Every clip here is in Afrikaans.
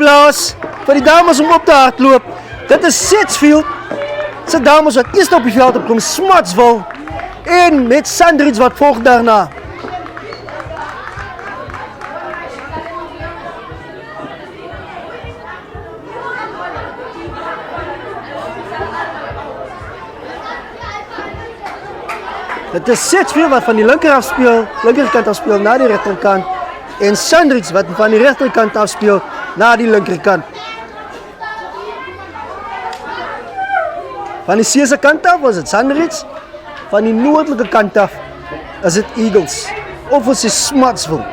applaus vir die dames om op te hardloop. Dit is Sedgefield se dames wat eerst op die veld opkom, Smutsville en met Sandridge wat volg daarna. Dit is Sedgefield wat van die linkerkant afspeel na die regterkant en Sandridge wat van die regterkant afspeel na die linkerkant. Van die seese kant af was dit Sandridge, van die noordelike kant af is dit Eagles of is dit Smutsville.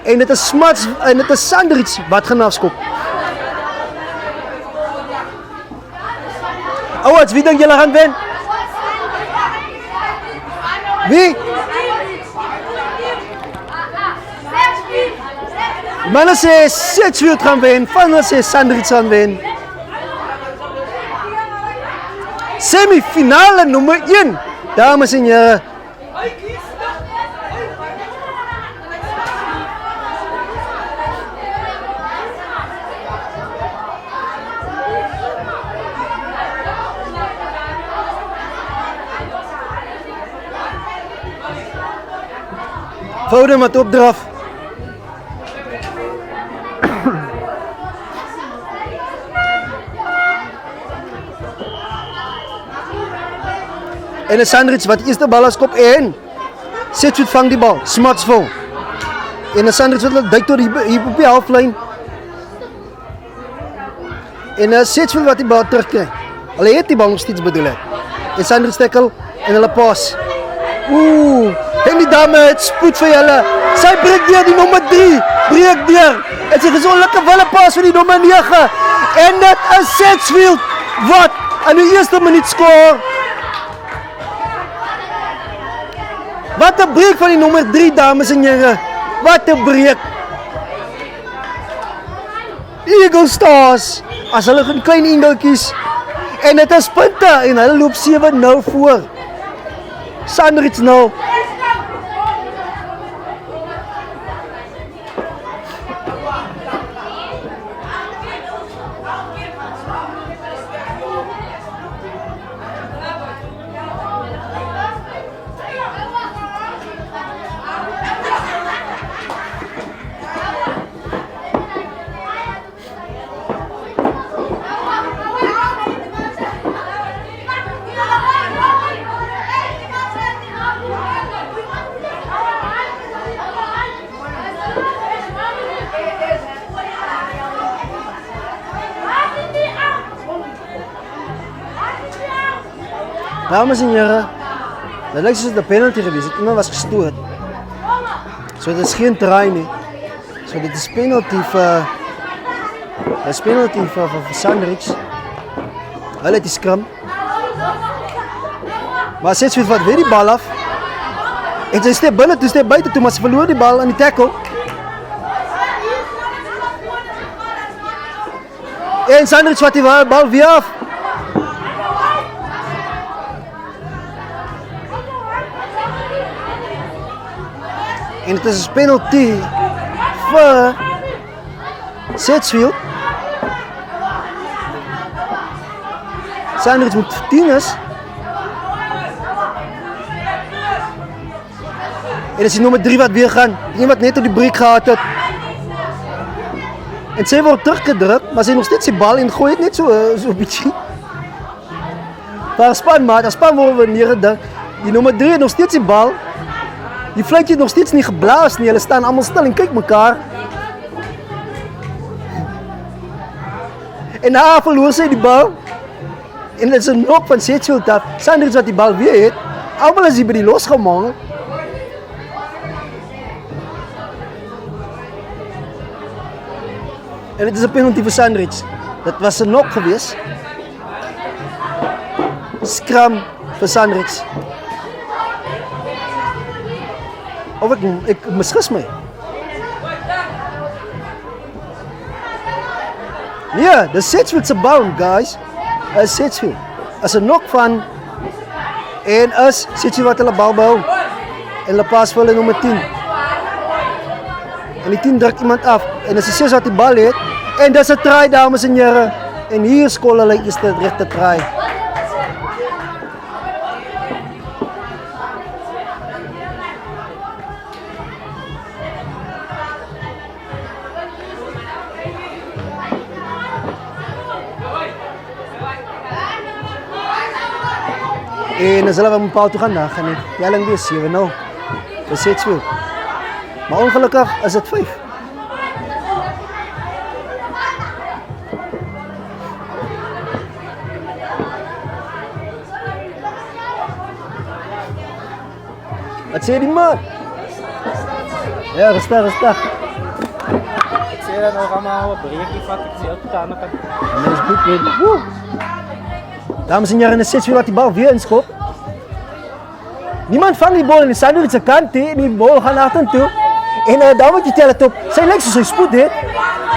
En dit is Sandridge wat gaan afskop. Ouwats, wie dink julle gaan wen? Wie? Manne sê Sedgefield gaan wen, vanne sê Sandridge gaan wen. Semifinale nummer 1, dames en heren. Foden wat opdraf. En een Sandridge wat eerste bal als kop en Sedgefield vang die bal, Smutsville. En een Sandridge wat duik door hier op die halflijn. En Sedgefield wat die bal terugkrijgt. Hulle het die bal nog steeds bedoel het. En Sandridge tackle en hulle pas. En die dame het spoed vir julle. Sy breek deur die nommer 3. Breek deur. En sy gezonderlijke wille pas vir die nommer 9. En dit is Sedgefield wat in die eerste minuut score. Wat 'n breek van die nommer 3, dames en heren. Wat 'n breek. Eagle Stars, as hulle gaan klein engeltjies. En dit is punte en hulle loop 7-0 voor. Sandridge 0. Dames en heren, dat lijkt soos 'n penalty geweest. Iemand was gestoot. So dit is geen try nie. So dit is penalty vir Sandridge. Hulle het die scrum. Maar Sedgefield vat weer die bal af. En sy step binne toe, step buite toe, maar sy verloor die bal aan die tackle. En Sandridge vat die bal weer af. En het is een penalty voor Sedgefield. Sandridge moet 10 is. En dat is die nummer 3 wat weer gaan. Die wat net op die break gehad het. En sy word teruggedrukt, maar sy nog steeds die bal en gooi het net so bietjie. Maar span maat, as span word we neergedruk. Die nummer 3 het nog steeds die bal. Die fluitjie het nog steeds nie geblaas nie, hulle staan allemaal stil en kyk mekaar. En na verloor sy die bal. En dit is een knock van Sedgefield af. Sandridge wat die bal weer het, allemaal is die by die losgemangel. En dit is een penalty vir Sandridge. Dit was een knock geweest. Scrum vir Sandridge. Of ek misgis my. Nee, dis Sedgefield se bal, guys. Is Sedgefield. As 'n knock van en is Sedgefield wat hulle bal behou. En hulle pas vir hulle nommer 10. En die 10 druk iemand af. En as die 6 wat die bal het. En dis 'n try, dames en here. En hier skol hulle eers die regte try. En as hulle van Paul toe gaan, dan gaan die telling weer 7-0 vir Sedgefield. Maar ongelukkig is dit 5. Wat sê die man? Ja, rustig. Ik zie dat nog allemaal een breekje vat, ik zie ook de andere kant. En dat is goed, man. Woe! Dames en heren, in Sedgefield wat die bal weer inschop. Niemand vangt die bal in de Sandwich kant, he. Die bal gaat naar achteren toe. En dan moet je tellen op. Zij lijkt zo spoed, hè.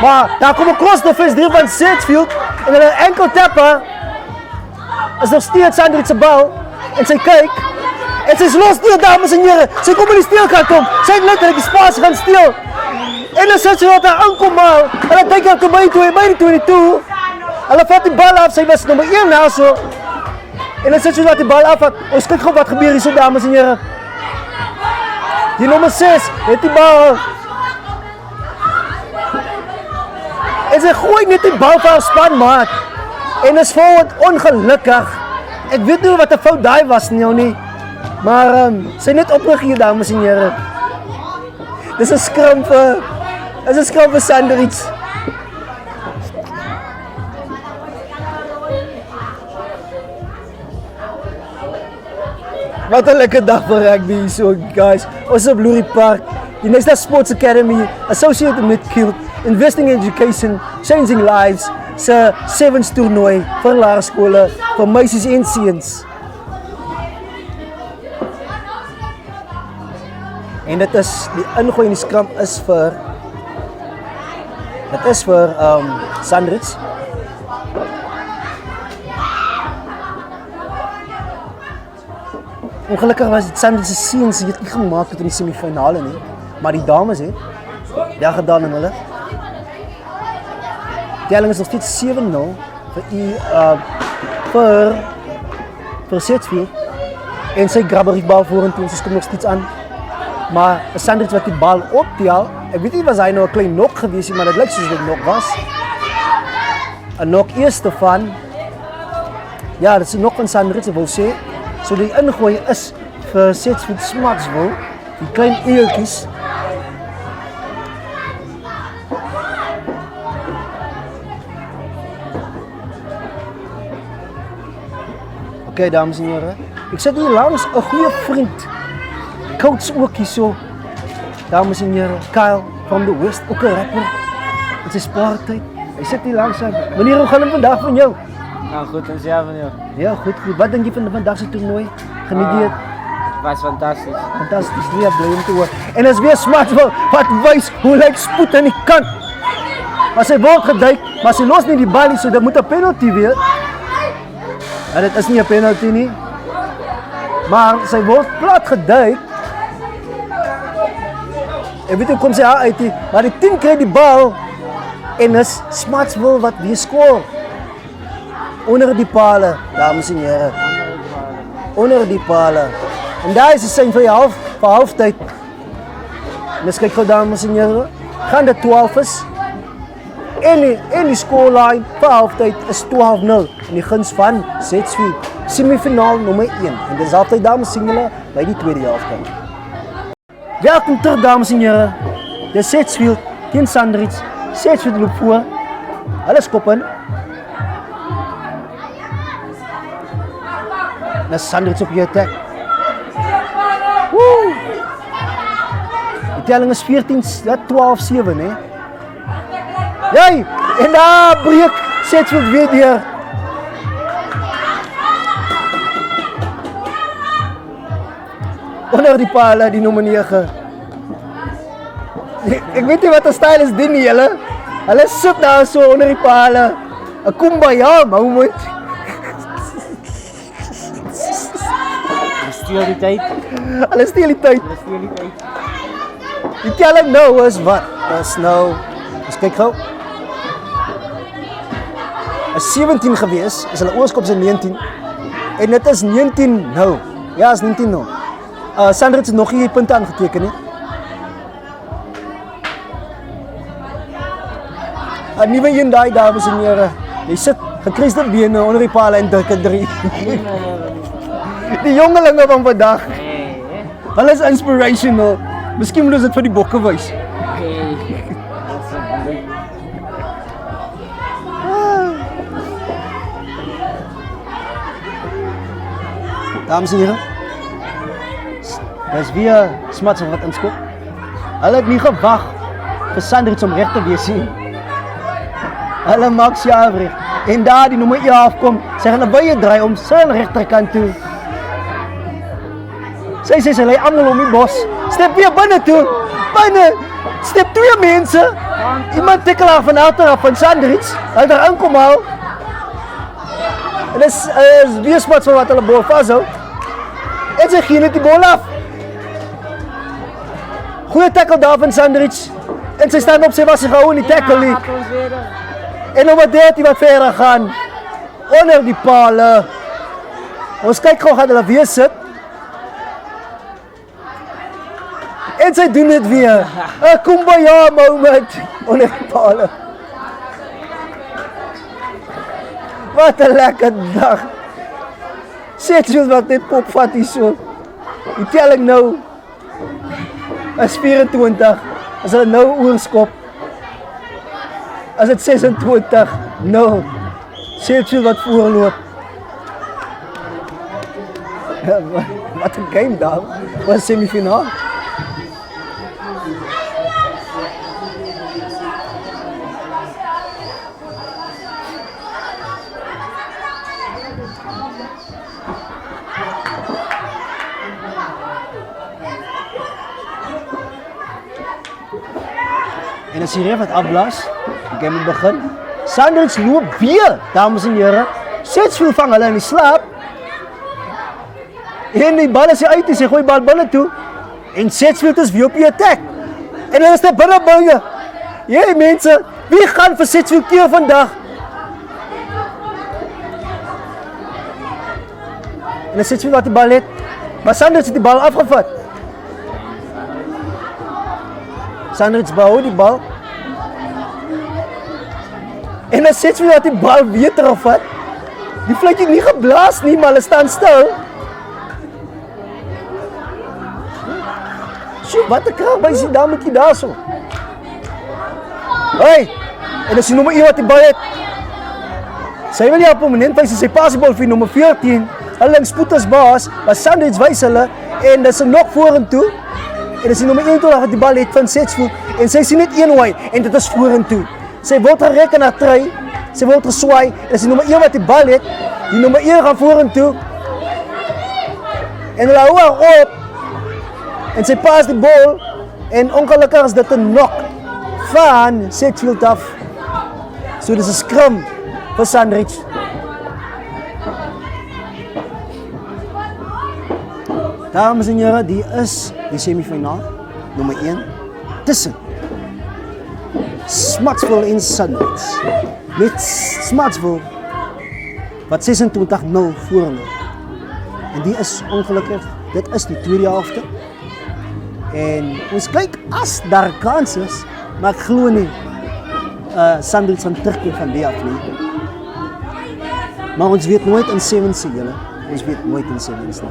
Maar daar komt een cross defense 3 van Sedgefield. En dan een enkel tapper. Is nog steeds Sandwich bal. En zij kijkt. En zij is los hier, dames en heren. Zij komen in die steelkant om. Zij letterlijk die spatie gaan steel. En dan zet ze wat daar aankomt, maar. En dan denk ik aan bij die 22. Hulle vat die bal af, sy was nummer 1 nou so. En dan sit sy wat die bal af, ons kyk gou wat gebeur hier so, dames en here. Die nummer 6 het die bal. En sy gooi net die bal vir haar spanmaat. En is volgend ongelukkig. Ek weet nie wat 'n fout daai was nie. Maar sy net oprig hier, dames en here. Dis 'n skram vir Sandwich. Wat 'n lekker dag vir rugby so, guys. Ons op Lurie Park, die Nesta Sports Academy, associated with Kilt, investing in education, changing lives, se 7s toernooi vir laerskole, vir meisies en seuns. En dit is die ingooi in die skram is vir Sandwich. Ongelukkig was dit Sandwich se seuns het nie gemaak tot in die semifinale nie, maar die dames het daar gedaan in hulle. Telling is nog steeds 7-0 vir Sedgefield. En sy grabber die bal vorentoe en sy kom nog steeds aan. Maar Sandwich wat die bal optel, ek weet nie was hy nou 'n klein nok gewees nie, maar dit lyk soos dit nok was. 'n nok eerste van ja, dit is 'n nok van Sandwich, ek wil sê. So die ingooi is vir Sedgefield Smutsville, die klein eeltjies. Oké, dames en heren. Ek sit hier langs 'n goeie vriend. Coach ook hier so. Dames en heren, Kyle from the West, ook 'n rapper. Dit is spaartyd. Hy sit hier langs aan. Meneer, hoe gaan dit vandag van jou? Nou goed, en zelf van jou? Ja, goed. Wat denk je van vandaag se toernooi? Geniet je het? Was fantastisch. Fantastisch, ja, blij om te horen. En dat is weer Smutsville wat wys hoe lijkt spoed aan die kant. Maar sy word geduik, maar sy los nie die bal nie, so dit moet 'n penalty wees. En dit is nie 'n penalty nie. Maar sy word plat geduik. En weet hoe kom sy uit nie, maar die 10 kry die bal en is Smutsville wat weer skoor. Onder die pale, dames en heren. Onder die pale. En daar is die sein vir halftyd. En as kyk gou, dames en heren, gaan dit 12 is. En die scoreline vir halftyd is 12-0. In die guns van Sedgefield. Semifinaal nommer 1. En dis halftyd, dames en heren, by die tweede helft. Welkom terug, dames en heren. Dis Sedgefield teen Sandwich. Sedgefield loop voor. Hulle skop in. En Sandwich op die attack. Woe! Die telling is 12-7, hè. Jy! En daar breek Sedgefield weer deur. Onder die pale, die nommer 9. Ek weet nie wat 'n style is dit nie, julle. Hulle sit daar so onder die pale. 'n Kumbaya moment. Steel die tijd. Hulle steel die tyd. Die telling nou is wat? Is nou, ons kyk gou. Is 17 gewees, is hulle oorskop se 19. En dit is 19 nou. Ja, is 19 nou. Sandrich het nog nie punte aangeteken nie. 'n Nuwe een daai dames en here. Jy sit gekruiste bene onder die paal en druk 'n 3. Die jongelinge van vandag. Hulle is inspirational. Miskien moet ons dit vir die bokke wys. Dames en here. Dis weer Smuts wat inskop. Hulle het nie gewag vir Sandrich om reg te wees nie. Hulle maak Sjavrig. En daar die nommer 11 kom, sy gaan 'n baie draai om sy regterkant toe. Sy lê almal om die bos. Step weer binne toe. Binne. Step 2 mense. Iemand tikkel haar van agter af van Sandrich. Hy het daar aankom al. En dis weer Smuts wat hulle bal vashou. En sy gee net die bal af. Goeie tackle daar van Sandrich. En sy staan op, sy was gehou in die tackle nie. En nommer 13 wat verder gaan. Onder die pale. Ons kyk gou gaan hulle weer sit. En sy doen dit weer. 'n kumbaya moment onder die pale. Wat 'n lekker dag. Setjus wat net pop vat hier so. Die telling nou is 24. As hulle nou oorskop. As dit 26, nou. Setjus wat voorloop. Wat 'n game daar. Was semifinaal. En as die ref wat afblaas, die game moet begin. Sandrich loop weer, dames en here. Setchfield vang hulle in die slaap. En die bal is uit, sy gooi bal binne toe. En Setchfield is weer op die attack. En hulle is daar binne buie. Jy mense, wie gaan vir Setchfield keer vandag? En Setchfield wat die bal het, maar Sandrich het die bal afgevat. Sandrich behou die bal. En dan Setchfield wat die bal weer terugvat. Die vlek het nie geblaas nie, maar hulle staan stil. Sjoe, wat 'n krag by sy dametjie daarso. Hey, en as die nommer 1 wat die bal het. Sy wil nie op 'n moment wys sy pas die bal vir nommer 14. Hulle links spoed as baas, maar Sandrich wys hulle en dis 'n nok vorentoe. En dis die nommer 21 wat die bal het van Setchfield en sy sien net een wy en dit is vorentoe. Sy word gerek en trui, sy word geswaai. Dis die nommer 1 wat die bal het. Die nommer 1 gaan vorentoe. En hulle hou haar op. En sy pas die bal en ongelukkig is dit 'n nok van Setchfield af. So dis 'n scrum vir Sandrich. Dames en here, die is die semifinaal nommer 1 tussen Smutsville en Sandrich. Met Smutsville wat 26-0 voorloop. En die is ongelukkig, dit is die tweede helfte. En ons kyk as daar kans is, maar ek glo nie Sandrich gaan terugkeer van die af nie. Maar ons weet nooit in sevens se julle. Ons weet nooit in sevens nie.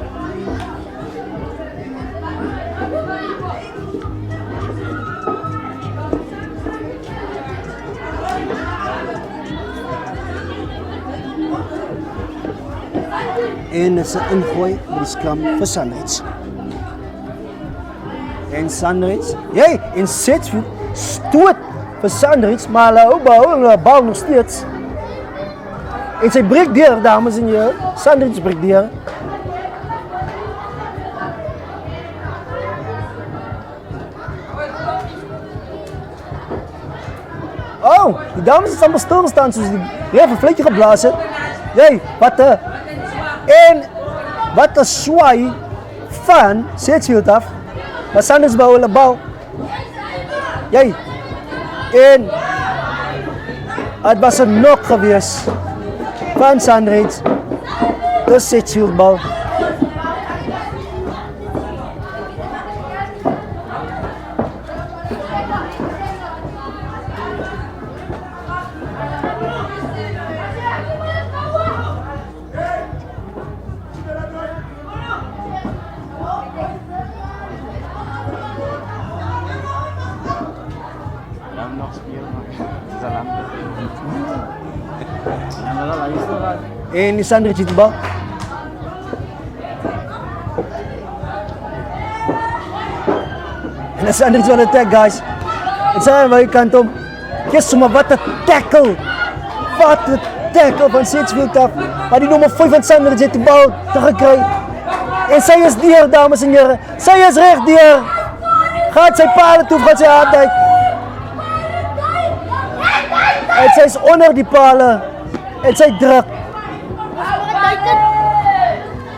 En is 'n ingooi by die scrum vir Sandrich. En Sandrich, en Setchfield stoot vir Sandrich, maar hulle behou hulle bal nog steeds. En sy breek deur, dames en here. Sandrich breek deur. Oh, die dames is allemaal stilgestaan soos die ref 'n vletjie geblaas het. Wat 'n en wat 'n swaai van Setchfield af. Maar Sandrich behou hulle bal. Jy. En het was 'n knock gewees van Sunrise. Dis Sedgefield bal. Alam nog spelen, maar het is al lang. En dan is het wel. En die Sunrise die bal. En die Sunrise on attack, guys. En sy aan my kant om. Yes, maar wat 'n tackle. Wat 'n tackle van Sedgefield af. Maar die nommer 5 van Sunrise het die bal teruggekry. En sy is deur, dames en here. Sy is reg deur. Gaan sy paal toe, gaan sy hard uit. En sy is onder die pale. En sy druk.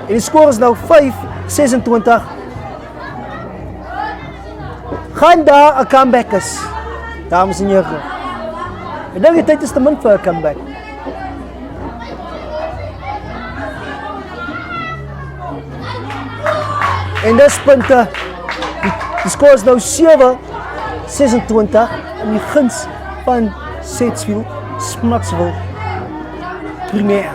En die score is nou 5-26. Gaan daar 'n comeback is, dames en here. Ek dink die tyd is te min vir 'n comeback. En dis punte. Die score is nou 7-26 in die guns van Sedgefield, Smutsville Premier.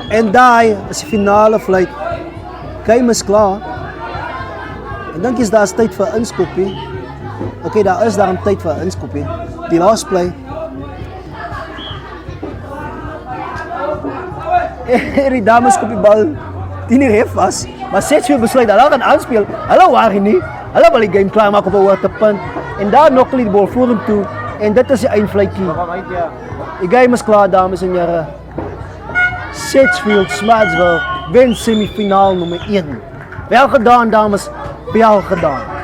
En daai is die finale fluit. Game is klaar. Ek dink is daar tyd vir inskoppie. Okay, daar is daar 'n tyd vir inskoppie. Die laaste play. En die dames skop die bal teen die ref was. Maar Sedgefield besluit hulle gaan aanspeel. Hulle worry nie. Hulle wil die game klaar maak op 'n hoogtepunt. En daar nok hulle die bal vorentoe. En dit is die eindfluitjie. Kom uit, ja. Die game is klaar, dames en here. Sedgefield Smutsville wen semifinaal nommer 1. Wel gedaan, dames. Wel gedaan.